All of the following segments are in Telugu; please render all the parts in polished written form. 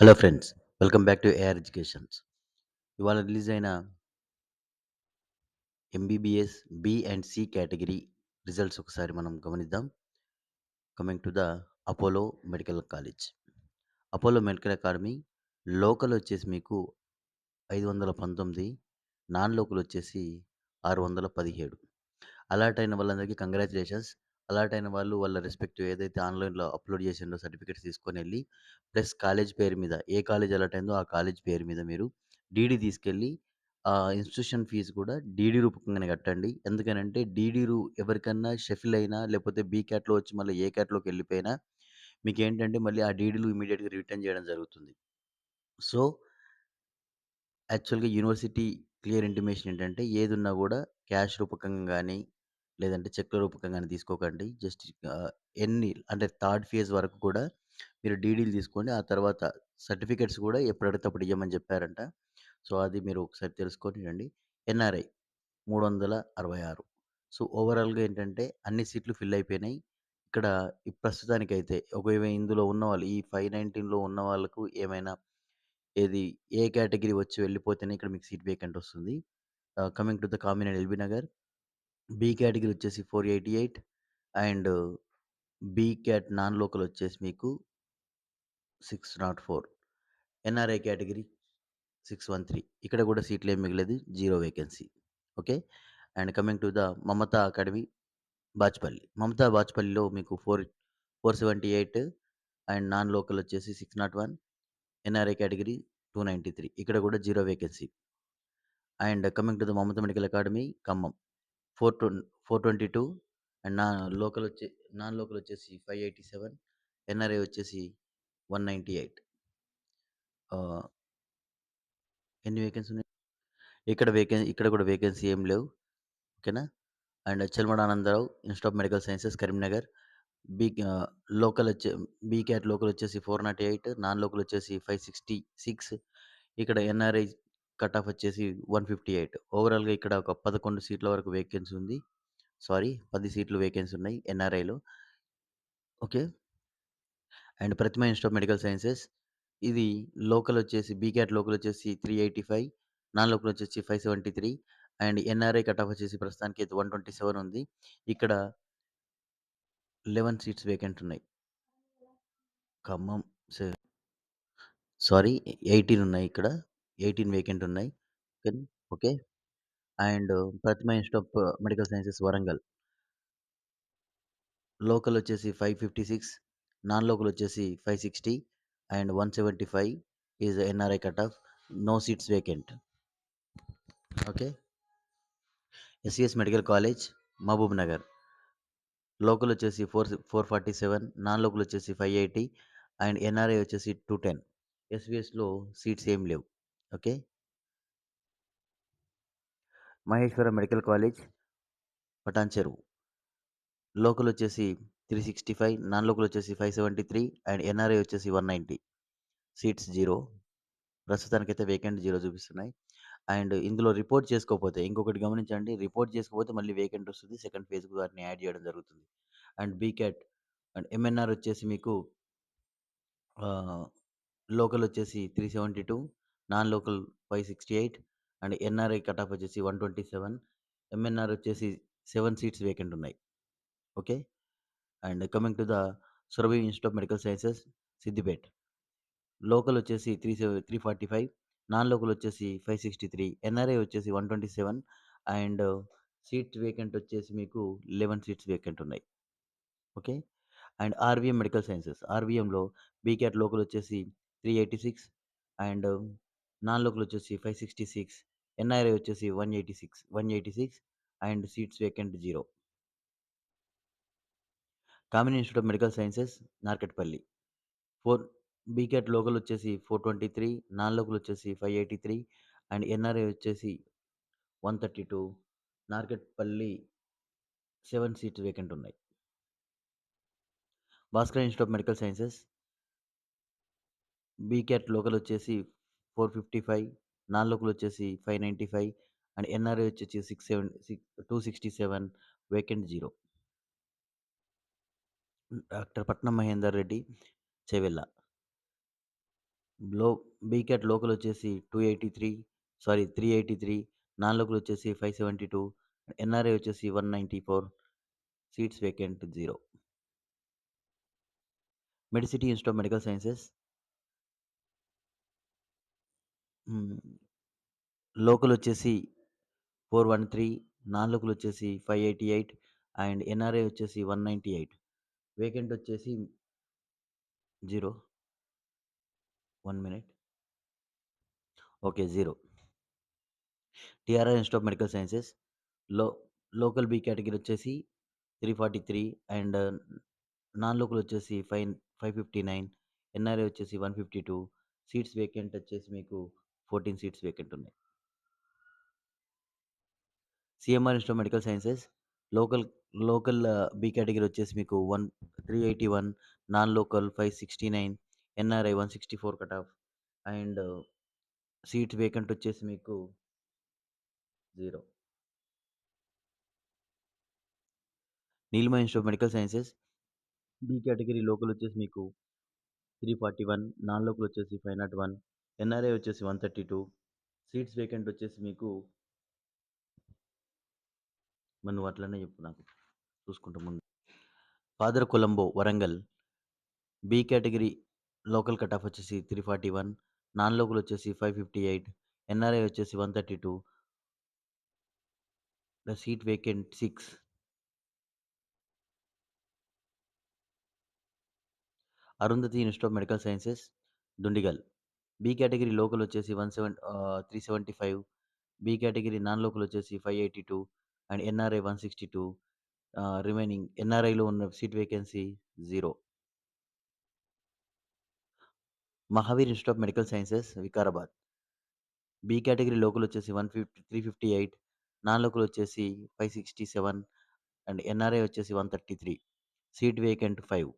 Hello friends, welcome back to AR educations. ఇవాళ రిలీజ్ అయిన MBBS B and C category results ఒకసారి మనం గమనిద్దాం. Coming to the Apollo medical college. Apollo medical academy local వచ్చేసి మీకు 519, నాన్ లోకల్ వచ్చేసి 617. అలాట్ అయిన వాళ్ళందరికీ కంగ్రాచులేషన్స్. అలాట్ అయిన వాళ్ళు వాళ్ళ రెస్పెక్టివ్ ఏదైతే ఆన్‌లైన్‌లో అప్‌లోడ్ చేసిండో సర్టిఫికేట్స్ తీసుకొనెళ్ళి, ప్లస్ కాలేజ్ పేరు మీద ఏ కాలేజ్ అలాట్ అయిందో ఆ కాలేజ్ పేరు మీద మీరు డీడీ తీసుకెళ్ళి ఇన్‌స్టిట్యూషన్ ఫీజు కూడా డీడీ రూపకంగానే కట్టండి. ఎందుకనంటే డీడీ ఎవరికన్నా షఫిల్ అయినా లేకపోతే బీ క్యాట్‌లో వచ్చి మళ్ళీ ఏ క్యాట్‌లోకి వెళ్ళిపోయినా మీకేంటంటే మళ్ళీ ఆ డీడీలు ఇమ్మీడియేట్‌గా రిటర్న్ చేయడం జరుగుతుంది. సో, యాక్చువల్‌గా యూనివర్సిటీ క్లియర్ ఇంటిమేషన్ ఏంటంటే, ఏదున్నా గూడా క్యాష్ రూపకంగా గానీ, లేదంటే చెక్‌ల రూపకంగా గానీ తీసుకోకండి. జస్ట్ ఎన్ని అంటే థర్డ్ ఫేజ్ వరకు కూడా మీరు డీడీలు తీసుకోండి. ఆ తర్వాత సర్టిఫికేట్స్ గూడా ఎప్పుడడిగితే అప్పుడు ఇయ్యమని జెప్పారంట. సో, అది మీరు ఒకసారి తెలుసుకొని రండి. ఎన్ఆర్ఐ 366. సో, ఓవరాల్‌గా ఏంటంటే అన్ని సీట్లు ఫిల్ అయిపోయినాయి. ఇక్కడ ప్రస్తుతానికైతే ఒకవేళ ఇందులో ఉన్నవాళ్ళు ఈ 519లో ఉన్న వాళ్ళకు ఏమైనా ఏది ఏ కేటగిరీ వచ్చి వెళ్ళిపోతేనే ఇక్కడ మీకు సీట్ వేకెంట్ వస్తుంది. Coming to the Kamineni LB Nagar. B category వచ్చేసి 488 and B cat non local వచ్చేసి మీకు 604. NRI category 613. ఇక్కడ కూడా సీట్లు ఏమి మిగలేదు. 0 vacancy. Okay. And coming to the Mamata academy Bachupally. Mamata బాచ్‌పల్లిలో మీకు 478 అండ్ నాన్ లోకల్ వచ్చేసి 601. NRI category 293. ఇక్కడ కూడా 0 vacancy. And coming to the Mamata medical academy Khammam. 422 and non local వచ్చేసి 587. ఎన్ఆర్ఐ వచ్చేసి 198. ఆహ్, ఎన్ని వేకెన్సీ ఉన్నాయి? ఇక్కడ కూడా వేకెన్సీ ఏం లేవు. ఓకేనా? And Chelmeda Anandrao institute of medical sciences Karimnagar. B ah, local వచ్చే బీ క్యాట్ లోకల్ వచ్చేసి 408, నాన్ లోకల్ వచ్చేసి 566. ఇక్కడ ఎన్ఆర్ఐ కట్ ఆఫ్ వచ్చేసి 158. ఓవరాల్‌గా ఇక్కడ ఒక 11 సీట్ల వరకు వేకెన్సీ ఉంది. సారీ, 10 సీట్లు వేకెన్సీ ఉన్నాయి ఎన్ఆర్ఐలో. Okay. And Pratima institute of medical sciences. ఇది లోకల్ వచ్చేసి బీక్యాట్ లోకల్ వచ్చేసి 385, నాన్ లోకల్ వచ్చేసి 573 అండ్ ఎన్ఆర్ఐ కట్ ఆఫ్ వచ్చేసి ప్రస్తుతానికి అయితే 127 ఉంది. ఇక్కడ 11 సీట్స్ వేకెంట్ ఉన్నాయి. ఖమ్మం స సారీ, 18 ఉన్నాయి ఇక్కడ. 18 వేకెంట్ ఉన్నాయి. Okay. Okay. And Pratima institute of medical sciences Warangal. Local వచ్చేసి 556, నాన్ లోకల్ వచ్చేసి 560 and 175 is NRI cut off. No seats vacant. Okay. SCS medical college Mahabub Nagar. Local వచ్చేసి 447, నాన్ లోకల్ వచ్చేసి 580 అండ్ ఎన్ఆర్ఐ వచ్చేసి 210. ఎస్‌వీఎస్‌లో సీట్స్ ఏం లేవు. Okay. Maheshwaram medical college Patancheru. Local వచ్చేసి 365, నాన్ లోకల్ వచ్చేసి 573 అండ్ ఎన్ఆర్ఐ వచ్చేసి 190. సీట్స్ 0. ప్రస్తుతానికైతే వేకెంట్ 0 చూపిస్తున్నాయి. అండ్ ఇందులో రిపోర్ట్ చేసుకోకపోతే ఇంకొకటి గమనించండి. రిపోర్ట్ చేసుకోకపోతే మళ్ళీ వేకెంట్ వస్తుంది. సెకండ్ ఫేజ్‌కి వాటిని యాడ్ చేయడం జరుగుతుంది. అండ్ బీక్యాట్ అండ్ ఎంఎన్ఆర్ వచ్చేసి మీకు ఆహ్, లోకల్ వచ్చేసి 372, non local 568 and NRI cut off వచ్చేసి 127. ఎంఎన్ఆర్ వచ్చేసి 7 సీట్స్ వేకెంట్ ఉన్నాయి. Okay. And coming to the Surabhi institute of medical sciences Siddipet. Local వచ్చేసి 345, నాన్ లోకల్ వచ్చేసి 563, ఎన్ఆర్ఐ వచ్చేసి 127 అండ్ సీట్స్ వేకెంట్ వచ్చేసి మీకు 11 సీట్స్ వేకెంట్ ఉన్నాయి. Okay. And RVM medical sciences. ఆర్‌వీఎంలో బీక్యాట్ లోకల్ వచ్చేసి 386 అండ్ నాన్ లోకల్ వచ్చేసి 566, ఎన్ఆర్ఐ వచ్చేసి 186 and seats vacant 0. Kamineni institute of medical sciences Narketpally. 4 B cat local వచ్చేసి 423, నాన్ లోకల్ వచ్చేసి 583 అండ్ ఎన్ఆర్ఐ వచ్చేసి 132. నార్కట్పల్లి 7 సీట్స్ వేకెంట్ ఉన్నాయి. Bhaskar institute of medical sciences B cat local వచ్చేసి 455, నాన్ లోకల్ వచ్చేసి 595 అండ్ ఎన్ఆర్ఐ వచ్చేసి 267. వేకెంట్ 0. డాక్టర్ పట్నం మహేందర్ రెడ్డి చేవెళ్ళ. లో బీకాట్ లోకల్ వచ్చేసి 283 సారీ 383, నాన్ లోకల్ వచ్చేసి 572, ఎన్ఆర్ఐ వచ్చేసి 194, seats vacant 0. Medicity institute of medical sciences హ్మ్. లోకల్ వచ్చేసి 413, నాన్ లోకల్ వచ్చేసి 588 అండ్ ఎన్ఆర్ఐ వచ్చేసి 198. వేకెంట్ వచ్చేసి 0. 1 minute. Okay. 0. TRR institute of medical sciences లో లోకల్ బి కేటగిరీ వచ్చేసి 343 అండ్ నాన్ లోకల్ వచ్చేసి 559, ఎన్ఆర్ఐ వచ్చేసి 152, సీట్స్ వేకెంట్ వచ్చేసి మీకు 14 సీట్స్ వేకెంట్ ఉన్నాయి. CMR institute of medical sciences local local B category వచ్చేసి మీకు 381, non local 569, NRI 164 cut off and seats vacant వచ్చేసి మీకు 0. Neelima institute of medical sciences B category local వచ్చేసి మీకు 341, నాన్ లోకల్ వచ్చేసి 501, ఎన్ఆర్ఐ వచ్చేసి 132, సీట్స్ వేకెంట్ వచ్చేసి మీకు మరి నువ్వు అట్లనే చెప్పు నాకు చూసుకుంటా ముందు. Father Colombo Warangal B category local cut off వచ్చేసి 341, నాన్ లోకల్ వచ్చేసి 558, ఎన్ఆర్ఐ వచ్చేసి 132, the seat vacant 6. Arundhati institute of medical sciences Dundigal B category local వచ్చేసి 375, బి కేటగిరీ నాన్ లోకల్ వచ్చేసి 582 అండ్ ఎన్ఆర్ఐ 162, రిమైనింగ్ ఎన్ఆర్ఐలో ఉన్న seat vacancy 0. Mahavir institute of medical sciences Vikarabad B category local వచ్చేసి 358, నాన్ లోకల్ వచ్చేసి 567 అండ్ ఎన్ఆర్ఐ వచ్చేసి 133, సీట్ వేకెంట్ 5.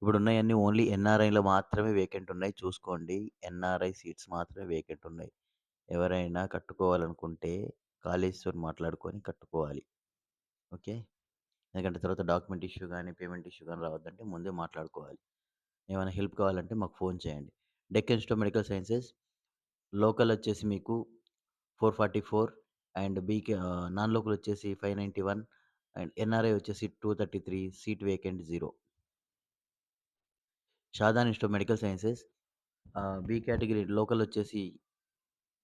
ఇప్పుడు ఉన్నాయన్నీ ఓన్లీ ఎన్ఆర్ఐలో మాత్రమే వేకెంట్ ఉన్నాయి చూసుకోండి. ఎన్ఆర్ఐ సీట్స్ మాత్రమే వేకెంట్ ఉన్నాయి. ఎవరైనా కట్టుకోవాలనుకుంటే కాలేజ్‌తోని మాట్లాడుకొని కట్టుకోవాలి. ఓకే. ఎందుకంటే తర్వాత డాక్యుమెంట్ ఇష్యూ గాని, పేమెంట్ ఇష్యూ గాని రావద్దంటే ముందే మాట్లాడుకోవాలి. ఏమైనా హెల్ప్ కావాలంటే మాకు ఫోన్ చేయండి. Deccan institute of medical sciences local వచ్చేసి మీకు 444 అండ్ నాన్ లోకల్ వచ్చేసి 591 అండ్ ఎన్ఆర్ఐ వచ్చేసి 233, seat vacant 0. Shadan institute of medical sciences B category local వచ్చేసి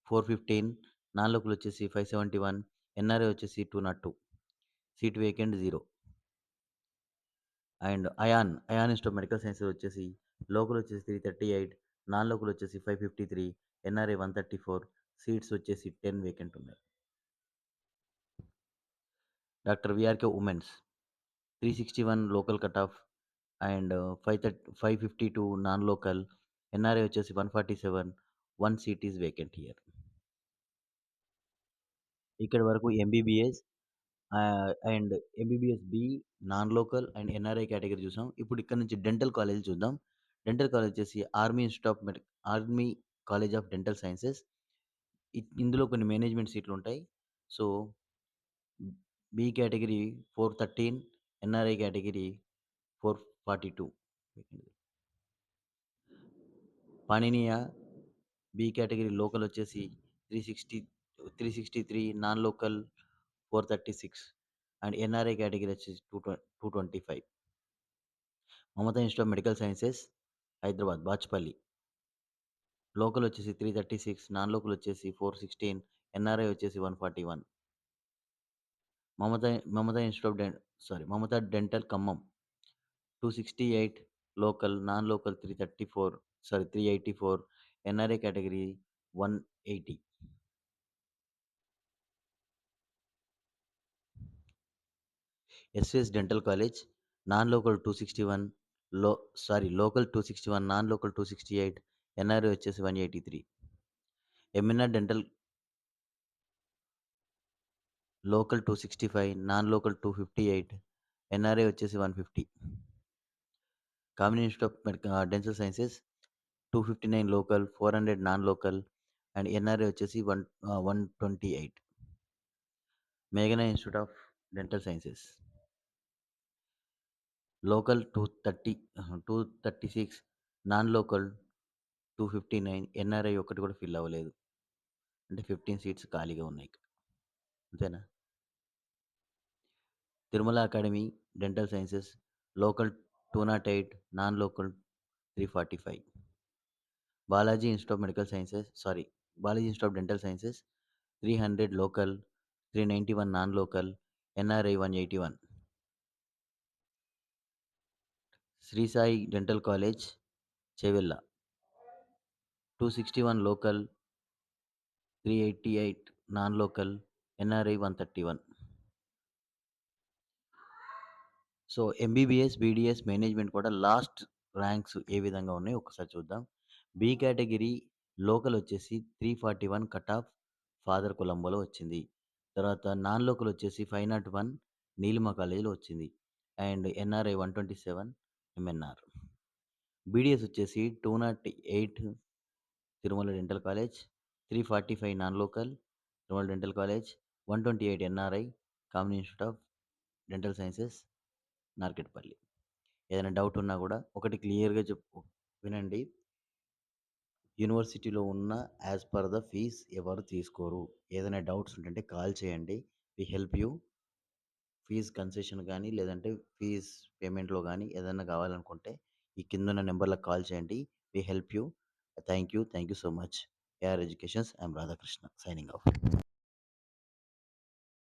415, నాన్ లోకల్ వచ్చేసి 571, ఎన్ఆర్ఐ వచ్చేసి 202, seat vacant 0. And Ayaan institute of medical sciences వచ్చేసి లోకల్ వచ్చేసి 338, నాన్ లోకల్ వచ్చేసి 553, ఎన్ఆర్ఐ 134, సీట్స్ వచ్చేసి 10 వేకెంట్ ఉన్నాయి. Doctor VRK women's 361 local cut off and 552 non local, NRI వచ్చేసి 147, 1 సీట్ ఈస్ వేకెంట్ హియర్. ఇక్కడి వరకు MBBS and MBBS B, non local and NRI category చూసాం. ఇప్పుడు ఇక్కడ నుంచి డెంటల్ కాలేజ్ చూద్దాం. డెంటల్ కాలేజ్ వచ్చేసి army college of dental sciences. ఇందులో కొన్ని మేనేజ్మెంట్ సీట్లు ఉంటాయి. So, B category 413, NRI category 442. Panineeya B category local వచ్చేసి 363, non local 436 and NRI category వచ్చేసి 225. Mamata institute of medical sciences Hyderabad Bachupally local వచ్చేసి 336, నాన్ లోకల్ వచ్చేసి 416, ఎన్ఆర్ఐ వచ్చేసి 141. Mamata institute of Mamata dental Khammam 268 local, non local 384, NRI category 180. SVS dental college non local 261, local 261, non local 268, NRI వచ్చేసి 183. MNR dental local 265, non local 258, NRI వచ్చేసి 150. Kamineni institute of dental sciences 259 local, 400 non local and NRI వచ్చేసి 128. మేఘనా institute of dental sciences local 236, non local 259, NRI ఒక్కటి కూడా ఫిల్ అవ్వలేదు. అంటే 15 సీట్స్ ఖాళీగా ఉన్నాయి. అంతేనా? Tirumala academy dental sciences local 208, non local 345. Balaji institute of medical sciences sorry Balaji institute of dental sciences 300 local, 391 non local, NRI 181. Shri Sai dental college Chevella 261 local, 388 non local, NRI 131. So MBBS, BDS, management కూడా లాస్ట్ ర్యాంక్స్ ఏ విధంగా ఉన్నాయో ఒకసారి చూద్దాం. బి కేటగిరీ లోకల్ వచ్చేసి 341 కట్ ఆఫ్ ఫాదర్ కొలంబోలో వచ్చింది. తర్వాత నాన్ లోకల్ వచ్చేసి 501 నీలిమ కాలేజీలో వచ్చింది. And NRI 127 MNR. బీడీఎస్ వచ్చేసి 208 Tirumala dental college, 345 non local Tirumala dental college, 128 NRI common institute of dental sciences Narketpally. ఏదైనా డౌట్ ఉన్నా కూడా ఒకటి క్లియర్‌గా వినండి. యూనివర్సిటీలో ఉన్న యాజ్ పర్ ద ఫీజ్ ఎవరు తీసుకోరు. ఏదైనా డౌట్స్ ఉంటుంటే కాల్ చేయండి. We help you. Fees concession గానీ, లేదంటే ఫీజ్ పేమెంట్‌లో గానీ ఏదన్నా కావాలనుకుంటే ఈ కిందున్న నంబర్‌లకు కాల్ చేయండి. We help you. Thank you. Thank you so much. AR educations. I am Radhakrishna signing of.